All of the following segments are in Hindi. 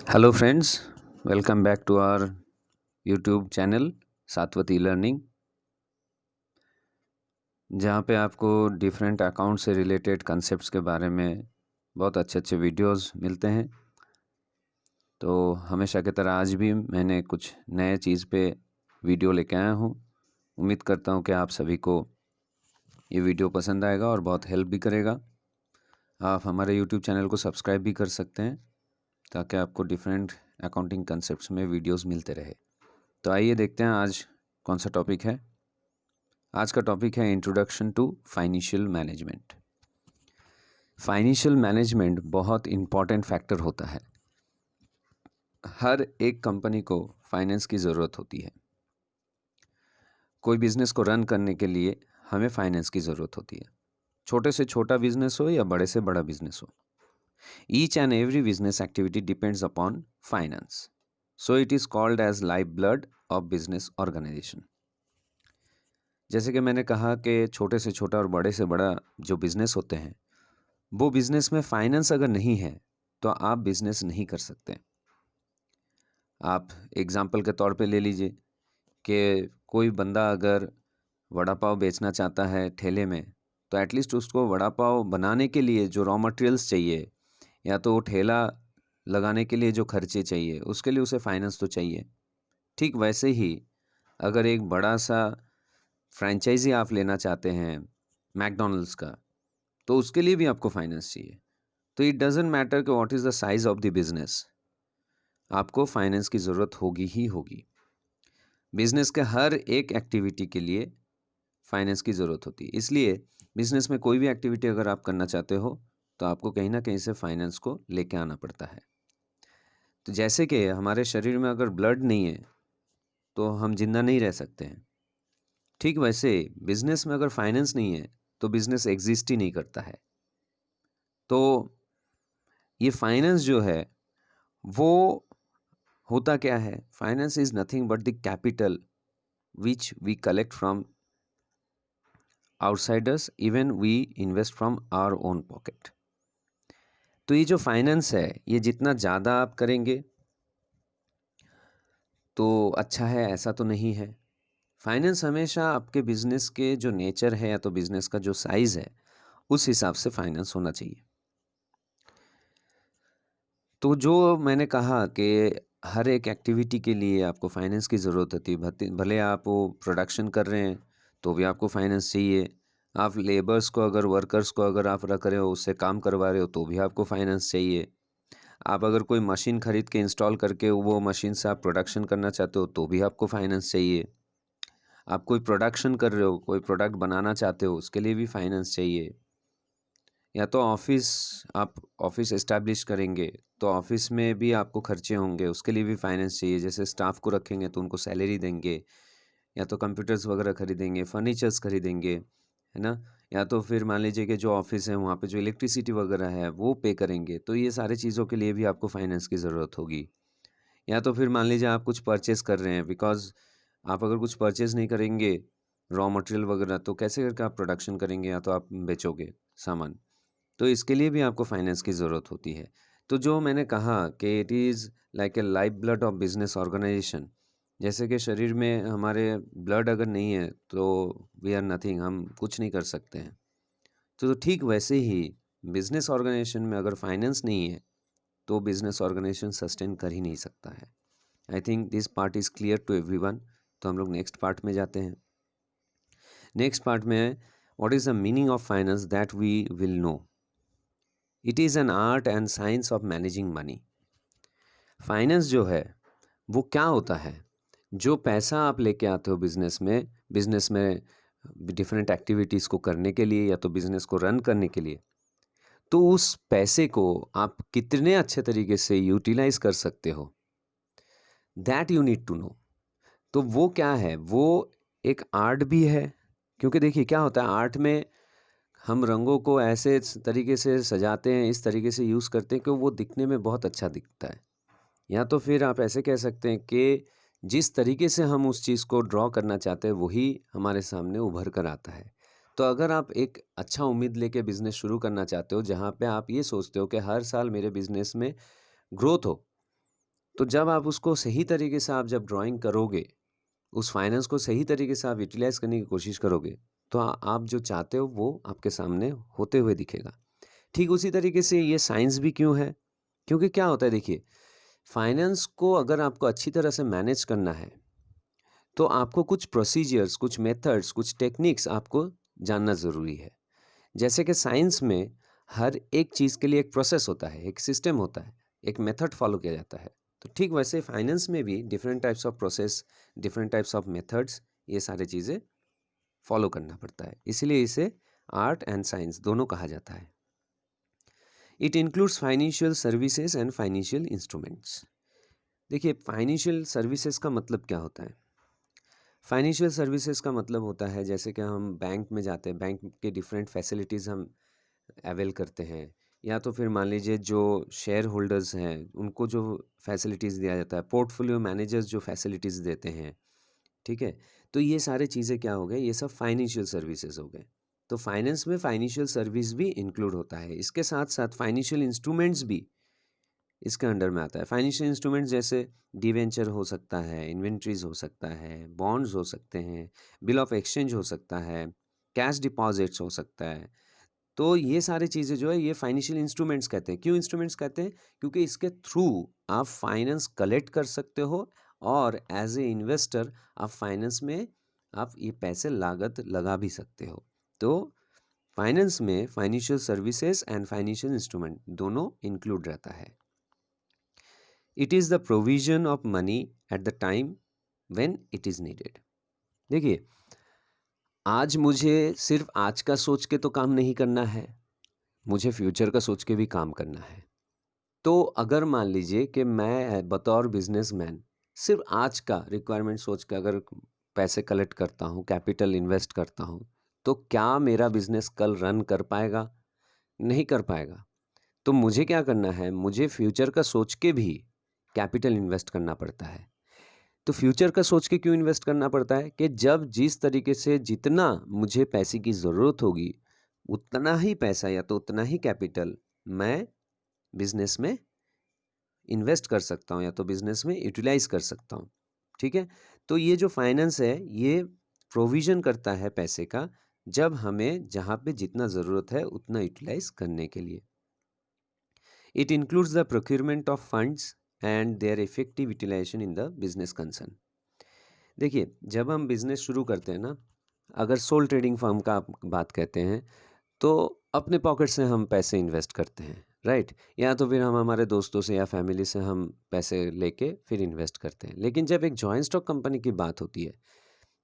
Hello friends, welcome back to our YouTube channel Satvati learning, जहाँ पे आपको डिफरेंट अकाउंट से रिलेटेड कंसेप्ट्स के बारे में बहुत अच्छे अच्छे वीडियोस मिलते हैं। तो हमेशा की तरह आज भी मैंने कुछ नए चीज़ पे वीडियो लेके आया हूँ। उम्मीद करता हूँ कि आप सभी को ये वीडियो पसंद आएगा और बहुत हेल्प भी करेगा। आप हमारे यूट्यूब चैनल को सब्सक्राइब भी कर सकते हैं ताकि आपको डिफरेंट अकाउंटिंग कंसेप्ट्स में वीडियोस मिलते रहे। तो आइए देखते हैं आज कौन सा टॉपिक है। आज का टॉपिक है introduction to financial management. Financial management बहुत इम्पॉर्टेंट फैक्टर होता है। हर एक कंपनी को फाइनेंस की ज़रूरत होती है। कोई बिजनेस को रन करने के लिए हमें फाइनेंस की ज़रूरत होती है, छोटे से छोटा बिजनेस हो या बड़े से बड़ा बिजनेस हो। Each and every business activity depends upon finance, so it is called as life blood of business organisation. जैसे कि मैंने कहा कि छोटे से छोटा और बड़े से बड़ा जो बिज़नेस होते हैं, वो बिज़नेस में फाइनेंस अगर नहीं है तो आप बिज़नेस नहीं कर सकते। आप एग्ज़ाम्पल के तौर पे ले लीजिए कि कोई बंदा अगर वड़ा पाव बेचना चाहता है ठेले में, तो एटलीस्ट उसको वड़ा पाव बनाने के लिए जो रॉ मटेरियल्स चाहिए या तो वो ठेला लगाने के लिए जो खर्चे चाहिए, उसके लिए उसे फाइनेंस तो चाहिए। ठीक वैसे ही अगर एक बड़ा सा फ्रेंचाइज़ी आप लेना चाहते हैं मैकडॉनल्ड्स का, तो उसके लिए भी आपको फाइनेंस चाहिए। तो इट डज़न्ट मैटर कि what is the size of the business, आपको फाइनेंस की ज़रूरत होगी ही होगी। बिज़नेस के हर एक एक्टिविटी के लिए फाइनेंस की ज़रूरत होती है। इसलिए बिज़नेस में कोई भी एक्टिविटी अगर आप करना चाहते हो, तो आपको कहीं न कहीं से फाइनेंस को लेके आना पड़ता है। तो जैसे कि हमारे शरीर में अगर ब्लड नहीं है, तो हम ज़िंदा नहीं रह सकते हैं। ठीक वैसे बिज़नेस में अगर फाइनेंस नहीं है, तो बिज़नेस एग्ज़िस्ट ही नहीं करता है। तो ये फाइनेंस जो है, वो होता क्या है? Finance is nothing but the capital which we collect from outsiders, even we invest from our own pocket. तो ये जो फाइनेंस है, ये जितना ज़्यादा आप करेंगे तो अच्छा है, ऐसा तो नहीं है। फाइनेंस हमेशा आपके बिज़नेस के जो नेचर है या तो बिज़नेस का जो साइज़ है, उस हिसाब से फाइनेंस होना चाहिए। तो जो मैंने कहा कि हर एक एक्टिविटी के लिए आपको फाइनेंस की ज़रूरत होती है। भले आप वो प्रोडक्शन कर रहे हैं, तो भी आपको फाइनेंस चाहिए। आप लेबर्स को अगर वर्कर्स को अगर आप रख रहे हो, उससे काम करवा रहे हो, तो भी आपको फाइनेंस चाहिए। आप अगर कोई मशीन खरीद के इंस्टॉल करके वो मशीन से आप प्रोडक्शन करना चाहते हो, तो भी आपको फाइनेंस चाहिए। आप कोई प्रोडक्शन कर रहे हो, कोई प्रोडक्ट बनाना चाहते हो, उसके लिए भी फाइनेंस चाहिए। या तो आप ऑफ़िस एस्टैब्लिश करेंगे, तो ऑफ़िस में भी आपको खर्चे होंगे, उसके लिए भी फाइनेंस चाहिए। जैसे स्टाफ़ को रखेंगे तो उनको सैलरी देंगे, या तो कंप्यूटर्स वगैरह खरीदेंगे, फर्नीचर्स खरीदेंगे, है ना? या तो फिर मान लीजिए कि जो ऑफ़िस है वहाँ पे जो इलेक्ट्रिसिटी वगैरह है वो पे करेंगे, तो ये सारी चीज़ों के लिए भी आपको फाइनेंस की ज़रूरत होगी। या तो फिर मान लीजिए आप कुछ परचेज़ कर रहे हैं, बिकॉज़ आप अगर कुछ परचेज़ नहीं करेंगे, रॉ मटेरियल वगैरह, तो कैसे करके आप प्रोडक्शन करेंगे या तो आप बेचोगे सामान। तो इसके लिए भी आपको फाइनेंस की ज़रूरत होती है। तो जो मैंने कहा कि it is like a life blood of business organisation. जैसे कि शरीर में हमारे ब्लड अगर नहीं है तो वी आर नथिंग, हम कुछ नहीं कर सकते हैं। तो ठीक वैसे ही बिज़नेस ऑर्गेनाइजेशन में अगर फाइनेंस नहीं है, तो बिज़नेस ऑर्गेनाइजेशन सस्टेन कर ही नहीं सकता है। I think this part is clear to everyone. तो हम लोग नेक्स्ट पार्ट में जाते हैं। नेक्स्ट पार्ट में what is the meaning of finance that we will know. It is an art and science of managing money. Finance जो है वो क्या होता है? जो पैसा आप लेके आते हो बिजनेस में डिफरेंट एक्टिविटीज़ को करने के लिए या तो बिजनेस को रन करने के लिए, तो उस पैसे को आप कितने अच्छे तरीके से यूटिलाइज कर सकते हो, that you need to know. तो वो क्या है? वो एक आर्ट भी है, क्योंकि देखिए क्या होता है आर्ट में, हम रंगों को ऐसे तरीके से सजाते हैं, इस तरीके से यूज़ करते हैं कि वो दिखने में बहुत अच्छा दिखता है। या तो फिर आप ऐसे कह सकते हैं कि जिस तरीके से हम उस चीज़ को ड्रॉ करना चाहते हैं वही हमारे सामने उभर कर आता है। तो अगर आप एक अच्छा उम्मीद लेके बिज़नेस शुरू करना चाहते हो, जहाँ पे आप ये सोचते हो कि हर साल मेरे बिज़नेस में ग्रोथ हो, तो जब आप उसको सही तरीके से आप जब ड्राइंग करोगे, उस फाइनेंस को सही तरीके से आप यूटिलाइज़ करने की कोशिश करोगे, तो आप जो चाहते हो वो आपके सामने होते हुए दिखेगा। ठीक उसी तरीके से ये साइंस भी क्यों है? क्योंकि क्या होता है देखिए, फाइनेंस को अगर आपको अच्छी तरह से मैनेज करना है, तो आपको कुछ प्रोसीजर्स, कुछ मेथड्स, कुछ टेक्निक्स आपको जानना ज़रूरी है। जैसे कि साइंस में हर एक चीज़ के लिए एक प्रोसेस होता है, एक सिस्टम होता है, एक मेथड फॉलो किया जाता है। तो ठीक वैसे फाइनेंस में भी different types of process, different types of methods, ये सारी चीज़ें फॉलो करना पड़ता है। इसीलिए इसे आर्ट एंड साइंस दोनों कहा जाता है। It includes financial services and financial instruments. देखिए, फाइनेंशियल सर्विसेज का मतलब क्या होता है? फाइनेंशियल सर्विसेज का मतलब होता है जैसे कि हम बैंक में जाते हैं, बैंक के डिफरेंट फैसिलिटीज़ हम अवेल करते हैं, या तो फिर मान लीजिए जो शेयर होल्डर्स हैं उनको जो फैसिलिटीज़ दिया जाता है, पोर्टफोलियो मैनेजर्स जो फैसिलिटीज़ देते हैं, ठीक है? तो ये सारी चीज़ें क्या हो गए, ये सब फाइनेंशियल सर्विसेज हो गए। तो फाइनेंस में फाइनेंशियल सर्विस भी इंक्लूड होता है, इसके साथ साथ फाइनेंशियल इंस्ट्रूमेंट्स भी इसके अंडर में आता है। फाइनेंशियल इंस्ट्रूमेंट्स जैसे डिवेंचर हो सकता है, इन्वेंट्रीज़ हो सकता है, बॉन्ड्स हो सकते हैं, बिल ऑफ एक्सचेंज हो सकता है, कैश डिपॉज़िट्स हो सकता है। तो ये सारी चीज़ें जो है ये फाइनेंशियल इंस्ट्रूमेंट्स कहते हैं। क्यों इंस्ट्रूमेंट्स कहते हैं? क्योंकि इसके थ्रू आप फाइनेंस कलेक्ट कर सकते हो और एज़ ए इन्वेस्टर आप फाइनेंस में आप ये पैसे लागत लगा भी सकते हो। तो फाइनेंस में financial services and financial instrument दोनों इंक्लूड रहता है। It is the provision of money at the time when it is needed. देखिए, आज मुझे सिर्फ़ आज का सोच के तो काम नहीं करना है, मुझे फ्यूचर का सोच के भी काम करना है। तो अगर मान लीजिए कि मैं बतौर बिज़नेसमैन सिर्फ़ आज का रिक्वायरमेंट सोच के अगर पैसे कलेक्ट करता हूँ, कैपिटल इन्वेस्ट करता हूँ, तो क्या मेरा बिज़नेस कल रन कर पाएगा? नहीं कर पाएगा। तो मुझे क्या करना है, मुझे फ्यूचर का सोच के भी कैपिटल इन्वेस्ट करना पड़ता है। तो फ्यूचर का सोच के क्यों इन्वेस्ट करना पड़ता है कि जब जिस तरीके से जितना मुझे पैसे की ज़रूरत होगी, उतना ही पैसा या तो उतना ही कैपिटल मैं बिज़नेस में इन्वेस्ट कर सकता हूँ या तो बिज़नेस में यूटिलाइज़ कर सकता हूँ, ठीक है? तो ये जो फाइनेंस है, ये प्रोविज़न करता है पैसे का, जब हमें जहाँ पे जितना ज़रूरत है, उतना यूटिलाइज़ करने के लिए। It includes the procurement of funds and their effective utilisation in the business concern. देखिए, जब हम बिज़नेस शुरू करते हैं ना, अगर सोल ट्रेडिंग फर्म का आप बात कहते हैं, तो अपने पॉकेट से हम पैसे इन्वेस्ट करते हैं, राइट? या तो फिर हम हमारे दोस्तों से या फैमिली से हम पैसे लेके फिर इन्वेस्ट करते हैं। लेकिन जब एक जॉइंट स्टॉक कंपनी की बात होती है,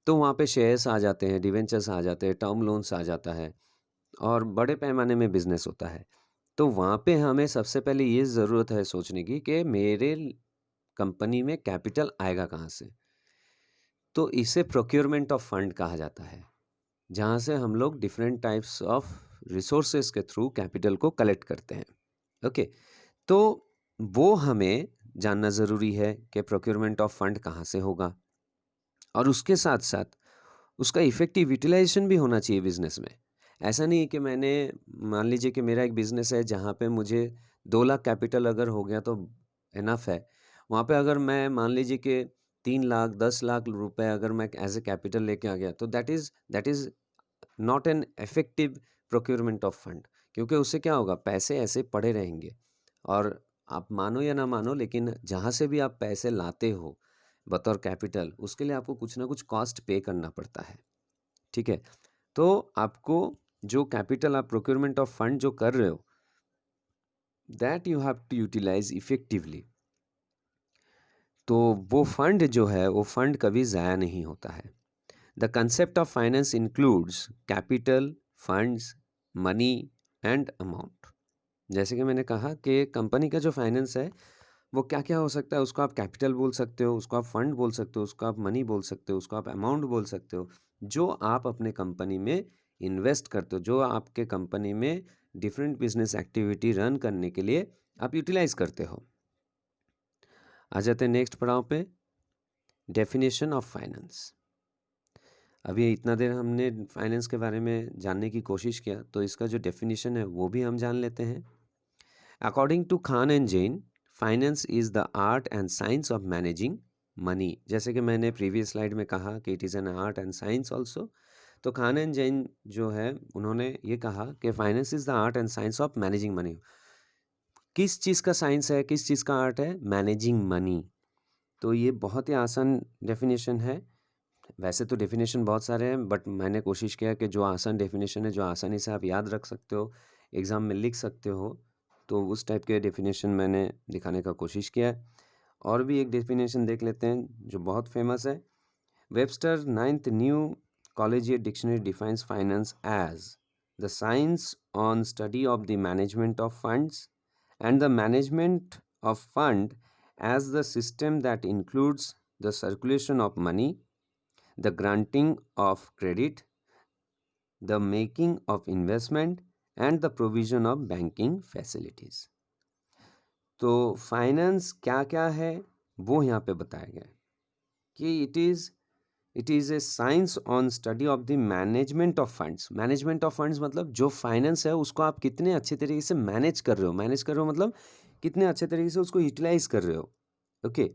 तो वहाँ पे शेयर्स आ जाते हैं, डिवेंचर्स आ जाते हैं, टर्म लोन्स आ जाता है और बड़े पैमाने में बिज़नेस होता है। तो वहाँ पे हमें सबसे पहले ये ज़रूरत है सोचने की कि मेरे कंपनी में कैपिटल आएगा कहाँ से? तो इसे प्रोक्योरमेंट ऑफ फंड कहा जाता है, जहाँ से हम लोग डिफरेंट टाइप्स ऑफ रिसोर्सेज के थ्रू कैपिटल को कलेक्ट करते हैं। ओके, तो वो हमें जानना ज़रूरी है कि प्रोक्योरमेंट ऑफ फंड कहाँ से होगा और उसके साथ साथ उसका इफ़ेक्टिव यूटिलाइजेशन भी होना चाहिए बिज़नेस में। ऐसा नहीं है कि मैंने मान लीजिए कि मेरा एक बिज़नेस है जहाँ पे मुझे 2 लाख कैपिटल अगर हो गया तो इनफ है। वहाँ पे अगर मैं मान लीजिए कि 3 लाख 10 लाख रुपए अगर मैं एज़ अ कैपिटल लेके आ गया तो that is not an effective procurement of fund, क्योंकि उससे क्या होगा, पैसे ऐसे पड़े रहेंगे और आप मानो या ना मानो लेकिन जहाँ से भी आप पैसे लाते हो बतौर कैपिटल, उसके लिए आपको कुछ ना कुछ कॉस्ट पे करना पड़ता है, ठीक है? तो आपको जो कैपिटल आप प्रोक्योरमेंट ऑफ फंड जो कर रहे हो, that you have to utilise effectively. तो वो फंड जो है वो फंड कभी ज़ाया नहीं होता है। The concept of finance includes capital, funds, money and amount। जैसे कि मैंने कहा कि कंपनी का जो फाइनेंस है वो क्या क्या हो सकता है, उसको आप कैपिटल बोल सकते हो, उसको आप फंड बोल सकते हो, उसको आप मनी बोल सकते हो, उसको आप अमाउंट बोल सकते हो, जो आप अपने कंपनी में इन्वेस्ट करते हो, जो आपके कंपनी में डिफरेंट बिजनेस एक्टिविटी रन करने के लिए आप यूटिलाइज करते हो। आ जाते हैं नेक्स्ट पड़ाव पे, डेफिनेशन ऑफ फाइनेंस। अभी इतना देर हमने फाइनेंस के बारे में जानने की कोशिश किया, तो इसका जो डेफिनेशन है वो भी हम जान लेते हैं। According to Khan and Jain, finance is the art and science of managing money. जैसे कि मैंने प्रीवियस स्लाइड में कहा कि it is an art and science also. तो खान एंड जैन जो है उन्होंने ये कहा कि finance is the art and science of managing money. किस चीज़ का साइंस है, किस चीज़ का आर्ट है? Managing money. तो ये बहुत ही आसान डेफिनेशन है। वैसे तो डेफिनेशन बहुत सारे हैं, बट मैंने कोशिश किया कि जो आसान डेफिनेशन है, जो आसानी से आप याद रख सकते हो, एग्ज़ाम में लिख सकते हो, तो उस टाइप के डेफिनेशन मैंने दिखाने का कोशिश किया है। और भी एक डेफिनेशन देख लेते हैं जो बहुत फेमस है। Webster 9th new collegiate dictionary defines finance as the science on study of the management of funds and the management of fund as the system that includes the circulation of money, the granting of credit, the making of investment and the provision of banking facilities। तो फाइनेंस क्या क्या है वो यहाँ पे बताया गया है कि it is a science on study of the management of funds. Management of funds मतलब जो फाइनेंस है उसको आप कितने अच्छे तरीके से मैनेज कर रहे हो। मैनेज कर रहे हो मतलब कितने अच्छे तरीके से उसको यूटिलाइज कर रहे हो। ओके।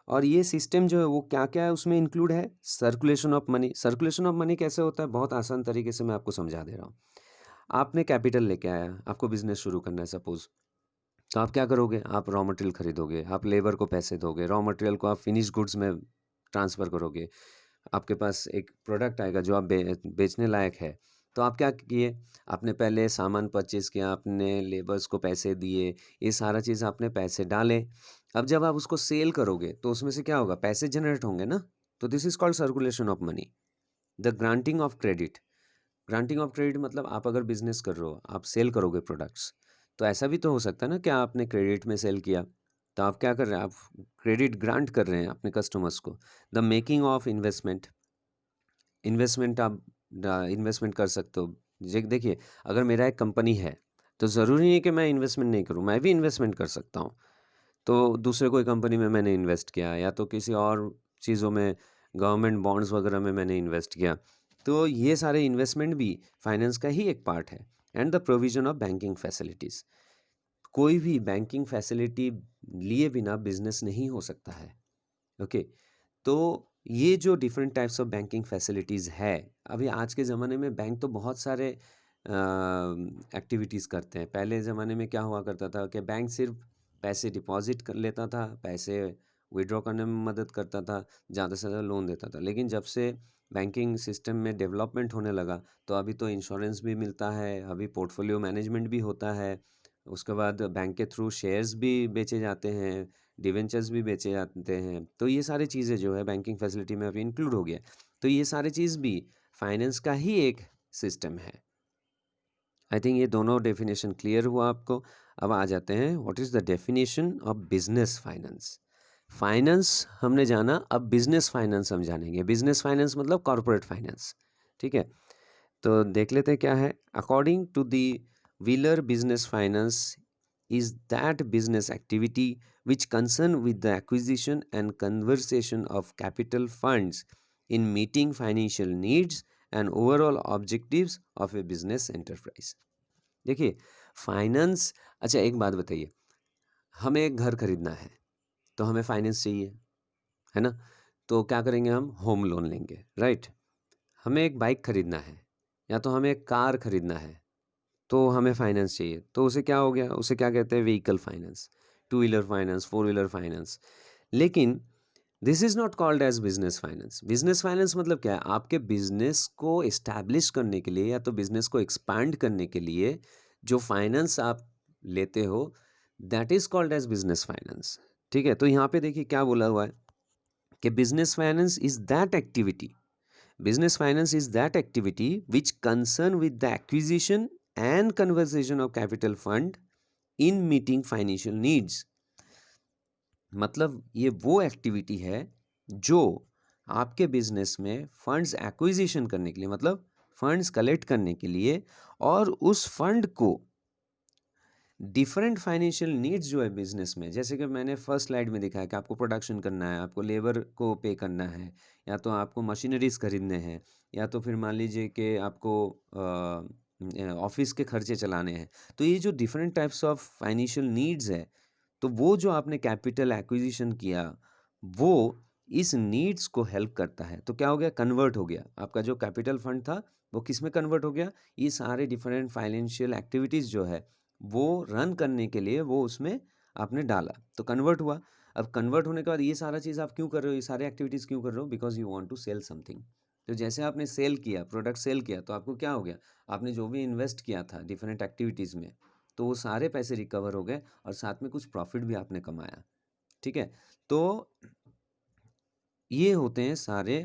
और ये सिस्टम जो है वो क्या क्या है उसमें इंक्लूड है? Circulation of money. Circulation of money कैसे होता है? बहुत आसान तरीके से मैं आपको समझा दे रहा हूँ। आपने कैपिटल लेके आया, आपको बिजनेस शुरू करना है सपोज, तो आप क्या करोगे? आप रॉ मटेरियल खरीदोगे, आप लेबर को पैसे दोगे, रॉ मटेरियल को आप फिनिश गुड्स में ट्रांसफ़र करोगे, आपके पास एक प्रोडक्ट आएगा जो आप बेचने लायक है। तो आप क्या किए? आपने पहले सामान परचेज़ किया, आपने लेबर्स को पैसे दिए, ये सारा चीज़ आपने पैसे डाले। अब जब आप उसको सेल करोगे तो उसमें से क्या होगा? पैसे जनरेट होंगे ना। तो this is called circulation of money. The granting of credit. Granting of credit मतलब आप अगर बिजनेस कर रहे हो, आप सेल करोगे प्रोडक्ट्स, तो ऐसा भी तो हो सकता है ना कि आपने क्रेडिट में सेल किया, तो आप क्या कर रहे हैं? आप क्रेडिट ग्रांट कर रहे हैं अपने कस्टमर्स को। The making of investment. Investment आप इन्वेस्टमेंट कर सकते हो। देखिए, अगर मेरा एक कंपनी है तो ज़रूरी नहीं है कि मैं इन्वेस्टमेंट नहीं करूँ, मैं भी इन्वेस्टमेंट कर सकता हूँ। तो दूसरे कोई कंपनी में मैंने इन्वेस्ट किया या तो किसी और चीज़ों में, गवर्नमेंट बॉन्ड्स वगैरह में मैंने इन्वेस्ट किया। तो ये सारे इन्वेस्टमेंट भी फाइनेंस का ही एक पार्ट है। And the provision of banking facilities. कोई भी बैंकिंग फैसिलिटी लिए बिना बिज़नेस नहीं हो सकता है। ओके। तो ये जो different types of banking facilities है, अभी आज के ज़माने में बैंक तो बहुत सारे एक्टिविटीज़ करते हैं। पहले ज़माने में क्या हुआ करता था कि बैंक सिर्फ पैसे डिपॉज़िट कर लेता था, पैसे विथड्रॉ करने में मदद करता था, ज़्यादा से ज़्यादा लोन देता था। लेकिन जब से बैंकिंग सिस्टम में डेवलपमेंट होने लगा, तो अभी तो इंश्योरेंस भी मिलता है, अभी पोर्टफोलियो मैनेजमेंट भी होता है। उसके बाद बैंक के थ्रू शेयर्स भी बेचे जाते हैं, डिवेंचर्स भी बेचे जाते हैं। तो ये सारी चीज़ें जो है बैंकिंग फैसिलिटी में अभी इंक्लूड हो गया। तो ये सारी चीज़ भी फाइनेंस का ही एक सिस्टम है। आई थिंक ये दोनों डेफिनेशन क्लियर हुआ आपको। अब आ जाते हैं what is the definition of business finance. Finance हमने जाना, अब बिजनेस फाइनेंस हम जानेंगे। बिजनेस फाइनेंस मतलब कॉर्पोरेट फाइनेंस। ठीक है, तो देख लेते हैं क्या है। According to the Wheeler, business finance is that business activity which concern with the acquisition and conservation of capital funds in meeting financial needs and overall objectives of a business enterprise। देखिए, फाइनेंस, अच्छा एक बात बताइए, हमें एक घर खरीदना है तो हमें फाइनेंस चाहिए, है ना? तो क्या करेंगे? हम होम लोन लेंगे, राइट? हमें एक बाइक खरीदना है या तो हमें एक कार खरीदना है तो हमें फाइनेंस चाहिए, तो उसे क्या हो गया? उसे क्या कहते हैं? Vehicle finance, two wheeler finance, four wheeler finance. लेकिन this is not called as business finance. Business finance मतलब क्या है? आपके बिजनेस को इस्टेब्लिश करने के लिए या तो बिजनेस को एक्सपांड करने के लिए जो फाइनेंस आप लेते हो, that is called as business finance. ठीक है, तो यहाँ पे देखिए क्या बोला हुआ है कि business finance is that activity, business finance is that activity which concern with the acquisition and conservation of capital fund in meeting financial needs। मतलब ये वो एक्टिविटी है जो आपके बिजनेस में फंड्स एक्विजिशन करने के लिए, मतलब फंड्स कलेक्ट करने के लिए, और उस फंड को डिफरेंट फाइनेंशियल नीड्स जो है बिजनेस में, जैसे कि मैंने फर्स्ट स्लाइड में दिखाया कि आपको प्रोडक्शन करना है, आपको लेबर को पे करना है, या तो आपको मशीनरीज खरीदने हैं, या तो फिर मान लीजिए कि आपको ऑफिस के खर्चे चलाने हैं। तो ये जो different types of financial needs है, तो वो जो आपने कैपिटल एक्विजिशन किया, वो इस नीड्स को हेल्प करता है। तो क्या हो गया? कन्वर्ट हो गया। आपका जो कैपिटल फंड था, वो किस में कन्वर्ट हो गया? ये सारे डिफरेंट फाइनेंशियल एक्टिविटीज़ जो है, वो रन करने के लिए वो उसमें आपने डाला, तो कन्वर्ट हुआ। अब कन्वर्ट होने के बाद ये सारा चीज़ आप क्यों कर रहे हो? ये सारे एक्टिविटीज़ क्यों कर रहे हो? Because you want to sell something. तो जैसे आपने सेल किया, प्रोडक्ट सेल किया, तो आपको क्या हो गया? आपने जो भी इन्वेस्ट किया था डिफरेंट एक्टिविटीज़ में, तो वो सारे पैसे रिकवर हो गए और साथ में कुछ प्रॉफ़िट भी आपने कमाया, ठीक है? तो ये होते हैं सारे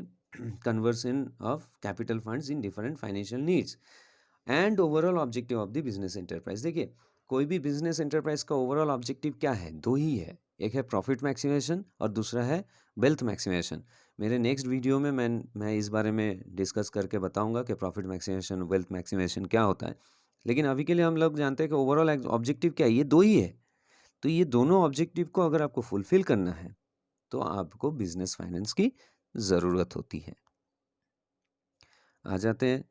conversion of capital funds in different financial needs and overall objective of the business enterprise. देखिए, कोई भी बिजनेस एंटरप्राइज का ओवरऑल ऑब्जेक्टिव क्या है? दो ही है, एक है प्रॉफिट मैक्सिमेशन और दूसरा है वेल्थ मैक्सिमेशन। मेरे नेक्स्ट वीडियो में मैं इस बारे में डिस्कस करके बताऊंगा कि प्रॉफिट मैक्सिमेशन, वेल्थ मैक्सिमेशन क्या होता है। लेकिन अभी के लिए हम लोग जानते हैं कि ओवरऑल ऑब्जेक्टिव क्या है? ये दो ही है। तो ये दोनों ऑब्जेक्टिव को अगर आपको फुलफिल करना है, तो आपको बिजनेस फाइनेंस की ज़रूरत होती है। आ जाते हैं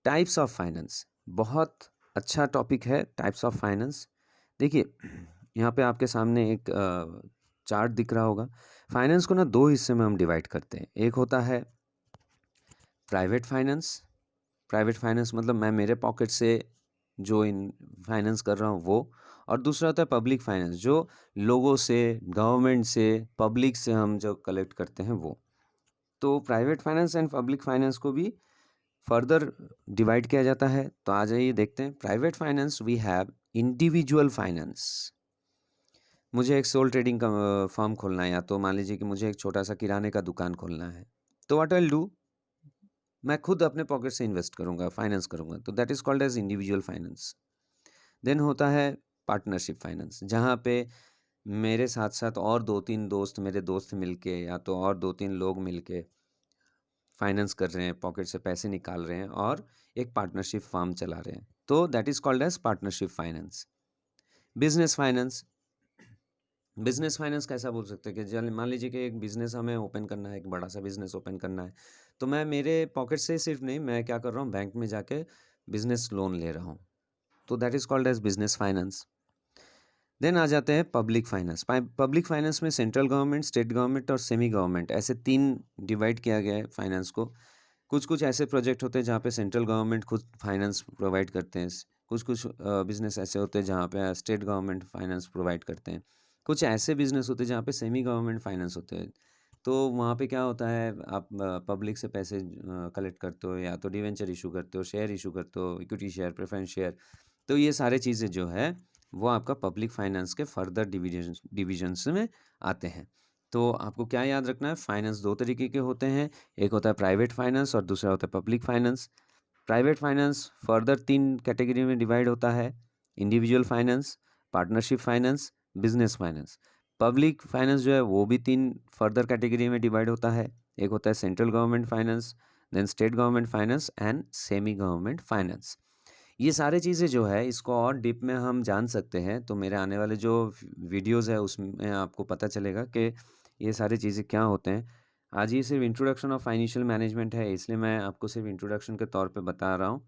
टाइप्स ऑफ फाइनेंस। बहुत अच्छा टॉपिक है टाइप्स ऑफ फाइनेंस। देखिए, यहाँ पे आपके सामने एक चार्ट दिख रहा होगा। फाइनेंस को ना दो हिस्से में हम डिवाइड करते हैं। एक होता है प्राइवेट फाइनेंस। प्राइवेट फाइनेंस मतलब मैं मेरे पॉकेट से जो इन फाइनेंस कर रहा हूँ वो, और दूसरा होता है पब्लिक फाइनेंस, जो लोगों से, गवर्नमेंट से, पब्लिक से हम जो कलेक्ट करते हैं वो। तो private finance and public finance को भी फर्दर डिवाइड किया जाता है। तो आ जाइए देखते हैं। Private finance we have individual finance. मुझे एक सोल ट्रेडिंग का फर्म खोलना है, या तो मान लीजिए कि मुझे एक छोटा सा किराने का दुकान खोलना है। तो व्हाट आई विल डू, मैं खुद अपने पॉकेट से इन्वेस्ट करूंगा, फाइनेंस करूंगा, तो that is called as individual finance. Then होता है पार्टनरशिप फाइनेंस, जहाँ पे मेरे साथ साथ और दो तीन दोस्त, मेरे दोस्त मिलके या तो और दो तीन लोग मिलके फाइनेंस कर रहे हैं, पॉकेट से पैसे निकाल रहे हैं और एक पार्टनरशिप फर्म चला रहे हैं। तो that is called as partnership finance. Business finance. Business finance कैसा बोल सकते हैं कि चल मान लीजिए कि एक बिजनेस हमें ओपन करना है, एक बड़ा सा बिजनेस ओपन करना है। तो मैं मेरे पॉकेट से सिर्फ नहीं, मैं क्या कर रहा हूँ, बैंक में जाके बिजनेस लोन ले रहा हूँ। तो that is called as business finance. Then आ जाते हैं पब्लिक फाइनेंस। पब्लिक फाइनेंस में सेंट्रल गवर्नमेंट, स्टेट गवर्नमेंट और सेमी गवर्नमेंट, ऐसे तीन डिवाइड किया गया है फाइनेंस को। कुछ कुछ ऐसे प्रोजेक्ट होते हैं जहाँ पे सेंट्रल गवर्नमेंट खुद फाइनेंस प्रोवाइड करते हैं। कुछ कुछ बिजनेस ऐसे होते हैं जहाँ पे स्टेट गवर्नमेंट फाइनेंस प्रोवाइड करते हैं। कुछ ऐसे बिजनेस होते हैं जहाँ पे सेमी गवर्नमेंट फाइनेंस होते हैं। तो वहाँ पे क्या होता है, आप पब्लिक से पैसे कलेक्ट करते हो, या तो डिवेंचर इशू करते हो, शेयर इशू करते हो, इक्विटी शेयर, प्रेफरेंस शेयर। तो ये सारे चीज़ें जो है वो आपका पब्लिक फाइनेंस के फर्दर डिविजन्स में आते हैं। तो आपको क्या याद रखना है, फाइनेंस दो तरीके के होते हैं। एक होता है प्राइवेट फाइनेंस और दूसरा होता है public finance. Private finance further तीन कैटेगरी में डिवाइड होता है: individual finance, partnership finance, business finance. Public finance जो है वो भी तीन फर्दर कैटेगरी में डिवाइड होता है। एक होता है central government finance, then state government finance and semi government finance. ये सारी चीज़ें जो है इसको और डीप में हम जान सकते हैं, तो मेरे आने वाले जो वीडियोज़ है उसमें आपको पता चलेगा कि ये सारी चीज़ें क्या होते हैं। आज ये सिर्फ इंट्रोडक्शन ऑफ फाइनेंशियल मैनेजमेंट है, इसलिए मैं आपको सिर्फ इंट्रोडक्शन के तौर पे बता रहा हूँ।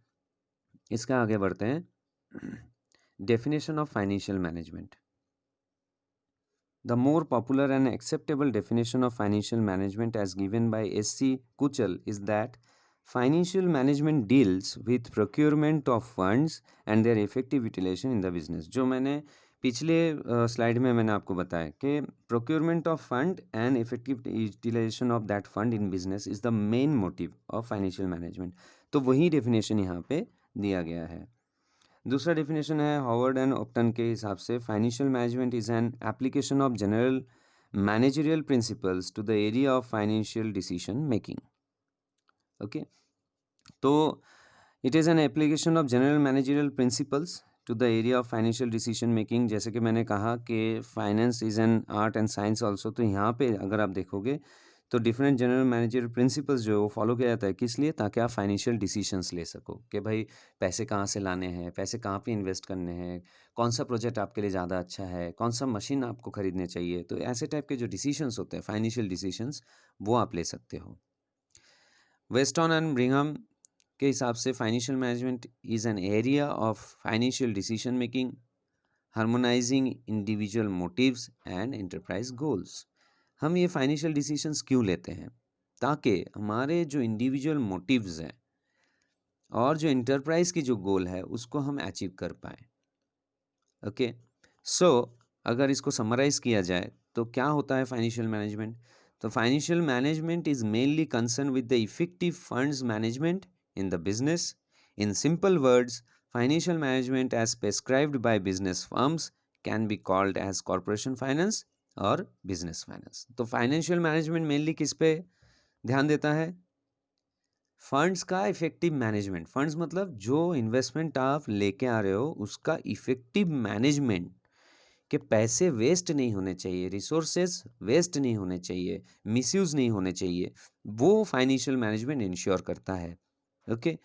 इसका आगे बढ़ते हैं। Definition of financial management. The more popular and acceptable definition of financial management as given by S.C. Kuchal is that financial management deals with procurement of funds and their effective utilization in the business। जो मैंने पिछले स्लाइड में मैंने आपको बताया कि procurement of fund and effective utilization of that fund in business is the main motive of financial management। तो वही डेफिनेशन यहाँ पे दिया गया है। दूसरा डेफिनेशन है हॉवर्ड एंड ऑप्टन के हिसाब से, financial management is an application of general managerial principles to the area of financial decision making. Okay, तो it is an application of general managerial principles to the area of financial decision making. जैसे कि मैंने कहा कि finance is an art and science also, तो यहाँ पे अगर आप देखोगे तो डिफरेंट जनरल मैनेजरियल प्रिंसिपल्स जो है वो फॉलो किया जाता है। किस लिए? ताकि आप फाइनेंशियल डिसीजंस ले सको कि भाई पैसे कहाँ से लाने हैं, पैसे कहाँ पे इन्वेस्ट करने हैं, कौन सा प्रोजेक्ट आपके लिए ज़्यादा अच्छा है, कौन सा मशीन आपको खरीदने चाहिए। तो ऐसे टाइप के जो डिसीजंस होते हैं फाइनेंशियल डिसीजंस, वो आप ले सकते हो। वेस्टॉन एंड ब्रिंघम के हिसाब से financial management is an area of financial decision making. Harmonising individual motives and enterprise goals. हम ये फाइनेंशियल डिसीजंस क्यों लेते हैं? ताकि हमारे जो इंडिविजुअल मोटिव्स हैं और जो एंटरप्राइज की जो गोल है उसको हम अचीव कर पाएँ। ओके, सो अगर इसको समराइज़ किया जाए तो क्या होता है फाइनेंशियल मैनेजमेंट? तो financial management is mainly concern with the effective funds management in the business. In simple words, financial management as prescribed bye business firms can be called as corporation finance और बिज़नेस फाइनेंस। तो फाइनेंशियल मैनेजमेंट मेनली किस पे ध्यान देता है? फंड्स का इफ़ेक्टिव मैनेजमेंट। फंड्स मतलब जो इन्वेस्टमेंट आप लेके आ रहे हो उसका इफ़ेक्टिव मैनेजमेंट, कि पैसे वेस्ट नहीं होने चाहिए, रिसोर्सेज वेस्ट नहीं होने चाहिए, मिसयूज़ नहीं होने चाहिए, वो फाइनेंशियल मैनेजमेंट इंश्योर करता है। ओके,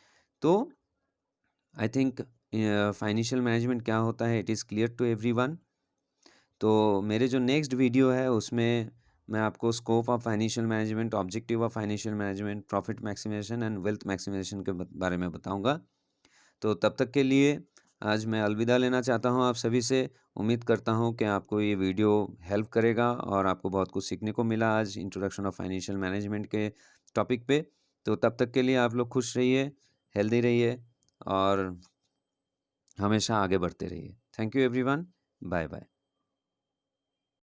तो आई थिंक फाइनेंशियल मैनेजमेंट क्या होता है, it is clear to everyone. तो मेरे जो नेक्स्ट वीडियो है उसमें मैं आपको scope of financial management, objective of financial management, profit maximisation and wealth maximisation के बारे में बताऊंगा। तो तब तक के लिए आज मैं अलविदा लेना चाहता हूँ आप सभी से। उम्मीद करता हूँ कि आपको ये वीडियो हेल्प करेगा और आपको बहुत कुछ सीखने को मिला आज इंट्रोडक्शन ऑफ फाइनेंशियल मैनेजमेंट के टॉपिक पे। तो तब तक के लिए आप लोग खुश रहिए, हेल्दी रहिए और हमेशा आगे बढ़ते रहिए। Thank you everyone. Bye bye.